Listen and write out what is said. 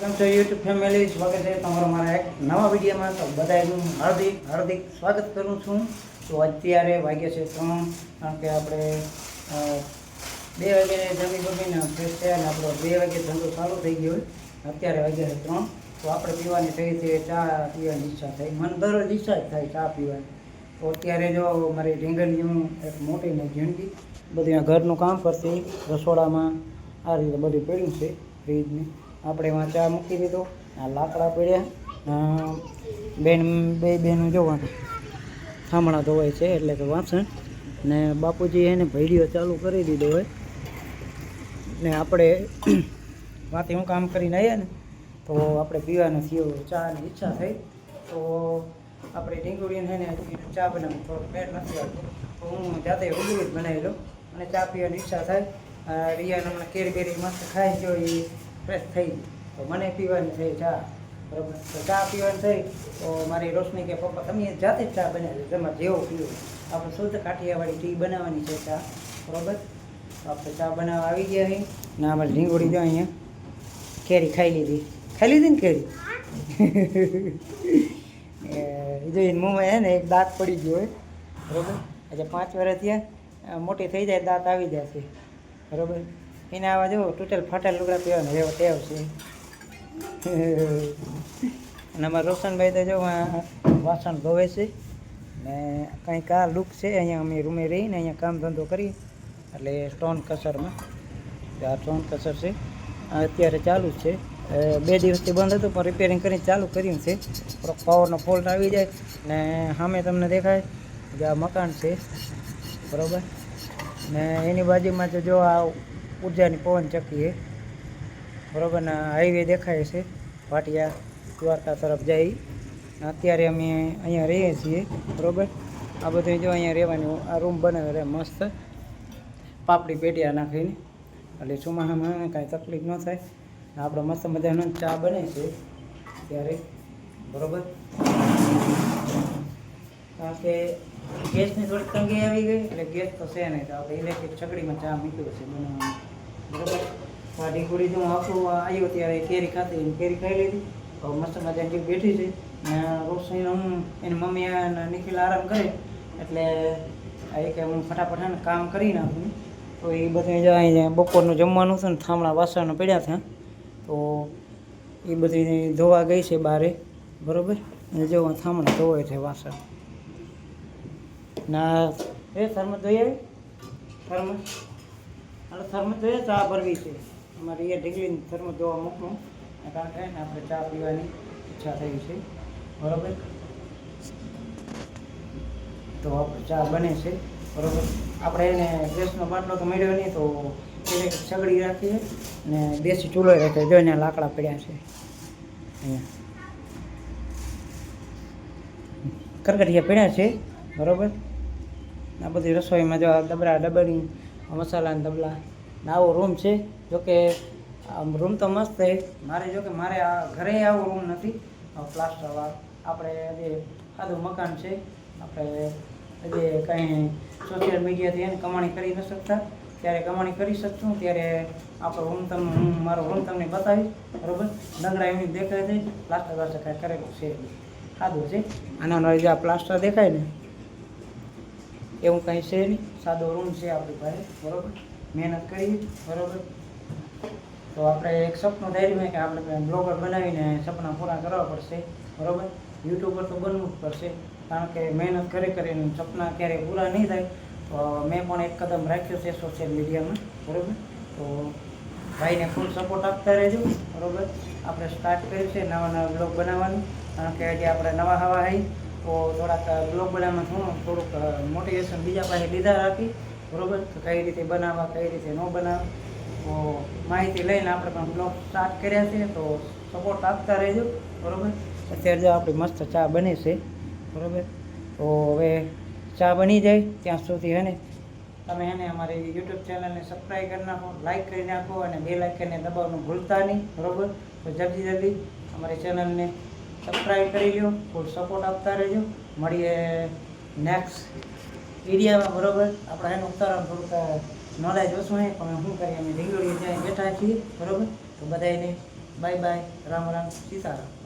કેમ છો YouTube family, સ્વાગત છે તમારો મારા એક નવા વિડીયોમાં. તો બધાનું હાર્દિક સ્વાગત કરું છું. તો અત્યારે વાગ્યા છે 3, કારણ કે આપણે 2 વાગ્યાને જમીને ફ્રેશ થયા અને આપણો 2 વાગે ધંધો ચાલુ થઈ ગયો હોય. અત્યારે વાગ્યા છે 3, તો આપણે પીવાની થઈ છે ચા પીવાની ઈચ્છા થઈ. મને દરરોજ ઈચ્છા જ થાય ચા પીવાની. તો અત્યારે જો મારી ઢીંગલીનું એક મોટી ને જિંદગી બધી આ ઘરનું કામ કરતી રસોડામાં આ રીતે બધું પડ્યું છે ફ્રીજને. આપણે એમાં ચા મૂકી દીધો, આ લાકડા પડ્યા, બે બેનું જોવા થાંભણા ધોવાય છે એટલે કે વાસણ. ને બાપુજી એને ભેડિયો ચાલુ કરી દીધો હોય ને આપણે વાતે હું કામ કરીને આવ્યા ને તો આપણે પીવાનું થયું, ચાની ઈચ્છા થઈ. તો આપણે ઢીંગુડીને છે ને ચા બનાવી થોડોક પેટ નથી આવતો, તો હું જાતે ઉગડી જ બનાવી લઉં અને ચા પીવાની ઈચ્છા થાય. રિયાને હમણાં કેરી બેરી મસ્ત ખાઈ ગયો, એ ફ્રેશ થઈ ગઈ, તો મને પીવાની થઈ ચા. બરાબર, તો ચા પીવાની થઈ તો મારી રોશની કે પપ્પા તમે જાતે જ ચા બનાવી તમારે જેવું પીવું. આપણે શુદ્ધ કાઠિયાવાડી ટી બનાવવાની છે ચા. બરાબર, આપણે ચા બનાવવા આવી ગયા અહીં ને અમારી ઢીંગોળી જો અહીંયા કેરી ખાઈ લીધી ને કેરી જોઈને મોંમાં હે ને એક દાંત પડી ગયો હોય. બરાબર, એટલે 5 વર્ષ થયા, મોટી થઈ જાય દાંત આવી જશે. બરાબર, એને આવા જો તૂટેલ ફાટેલ લુગડા પીવાના એવો ટેવ છે. અને અમારા રોશનભાઈ તો જો વાસણ ધોવે છે ને કંઈક આ લુક છે. અહીંયા અમે રૂમે રહીને અહીંયા કામ ધંધો કરીએ એટલે સ્ટોન કસરમાં. આ સ્ટોન કસર છે, અત્યારે ચાલુ જ છે. 2 દિવસથી બંધ હતું પણ રિપેરિંગ કરીને ચાલુ કર્યું છે. થોડોક પાવરનો ફોલ્ટ આવી જાય ને સામે તમને દેખાય કે આ મકાન છે. બરાબર, ને એની બાજુમાં તો જો આ ઉર્જાની પવન ચક્કી છે. બરાબર, ને હાઈવે દેખાય છે ભાટિયા દ્વારકા તરફ જાય. અત્યારે અમે અહીંયા રહીએ છીએ. બરાબર, આ બધું જો અહીંયા રહેવાનું આ રૂમ બનાવે રહે મસ્ત પાપડી પેટિયા નાખીને, એટલે ચોમાસામાં કાંઈ તકલીફ ન થાય. આપણે મસ્ત મજાનો ચા બને છે ત્યારે. બરાબર, કારણ કે ગેસની થોડીક તંગી આવી ગઈ એટલે ગેસ તો છે નહીં, તો આપણે ઇલેક્ટ્રિક છકડીમાં ચા મૂક્યો છે બનાવવાનું. બરાબર, આ ઢીંગુડી જો આખું આવ્યો ત્યારે કેરી ખાતી, કેરી ખાઈ લીધી. તો મસ્ત મજાની બેઠી છે ને રોશનીને હું એની મમ્મી અને નિખિલ આરામ કરે એટલે કે હું ફટાફટ ને કામ કરી નાખું. તો એ બધું જો અહીંયા બપોરનું જમવાનું છે ને થાંભળા વાસણો પડ્યા હતા, તો એ બધી ધોવા ગઈ છે બારે. બરાબર, અને જો થાંભળા ધોવાય છે વાસણ ના થર્મસ ધોઈ આવી. થર્મસ જોઈએ, ચા ભરવી છે અમારે એ ઢીકલીને થર્મસ ધોવા મૂકવું, કારણ કે ને આપણે ચા પીવાની ઈચ્છા થઈ છે. બરાબર, તો આપણે ચા બને છે. બરાબર, આપણે એને ગેસનો બાટલો તો મળ્યો નહીં, તો એને સગડી રાખીએ ને દેશી ચૂલો રાખીએ. જો એને લાકડા પડ્યા છે અહીંયા કરકરિયા પડ્યા છે. બરાબર, આ બધી રસોઈમાં જો ડબરી મસાલાના ડબલા ને આવો રૂમ છે. જોકે રૂમ તો મસ્ત છે મારે, જોકે મારે આ ઘરે આવો રૂમ નથી પ્લાસ્ટરવાળો. આપણે જે સાદું મકાન છે, આપણે જે કાંઈ સોશિયલ મીડિયાથી એને કમાણી કરી ન શકતા, ત્યારે કમાણી કરી શકશું ત્યારે આપણો રૂમ હું મારો રૂમ તમને બતાવીશ. બરાબર, ડંગરા એમની દેખાય છે, પ્લાસ્ટર વાસ્ટર કાંઈ કરેલું છે સાદું છે. આના જે આ પ્લાસ્ટર દેખાય ને એવું કંઈ છે નહીં, સાદો રૂમ છે આપણી પાસે. બરાબર, મહેનત કરી. બરાબર, તો આપણે એક સપનું ધાર્યું કે આપણે બ્લોગર બનાવીને સપના પૂરા કરવા પડશે. બરાબર, યુટ્યુબર તો બનવું જ પડશે, કારણ કે મહેનત કરીને સપના ક્યારેય પૂરા નહીં થાય. તો મેં પણ એક કદમ રાખ્યો છે સોશિયલ મીડિયામાં. બરાબર, તો ભાઈને ફૂલ સપોર્ટ આપતા રહેજો. બરાબર, આપણે સ્ટાર્ટ કર્યું છે નવા બ્લોગ બનાવવાનું, કારણ કે હજી આપણે નવા હવા આવી તો થોડાક બ્લોગ બનાવવામાં થોડુંક મોટિવેશન બીજા પાસે લીધા રાખી. બરાબર, તો કઈ રીતે બનાવવા, કઈ રીતે ન બનાવવા, તો માહિતી લઈને આપણે પણ બ્લોગ સ્ટાર્ટ કર્યા છે, તો સપોર્ટ આપતા રહેજો. બરાબર, અત્યારે જો આપણી મસ્ત ચા બને છે. બરાબર, તો હવે ચા બની જાય ત્યાં સુધી હે ને તમે એને અમારી યુટ્યુબ ચેનલને સબસ્ક્રાઈબ કરી નાખો, લાઈક કરી નાખો અને બેલ આઇકનને દબાવવાનું ભૂલતા નહીં. બરાબર, તો જલ્દી અમારી ચેનલને સબસ્ક્રાઈબ કરી લો, ફૂલ સપોર્ટ આપતા રહેજો. મળીએ નેક્સ્ટ વિડીયોમાં. બરાબર, આપણે એનું ઉતારવાનું થોડુંક નોલેજ ઓછું નહીં પણ શું કરીએ, અમે ઢીંગોળી ત્યાં બેઠા છીએ. બરાબર, તો બધાને બાય બાય, રામ રામ, સીતારામ.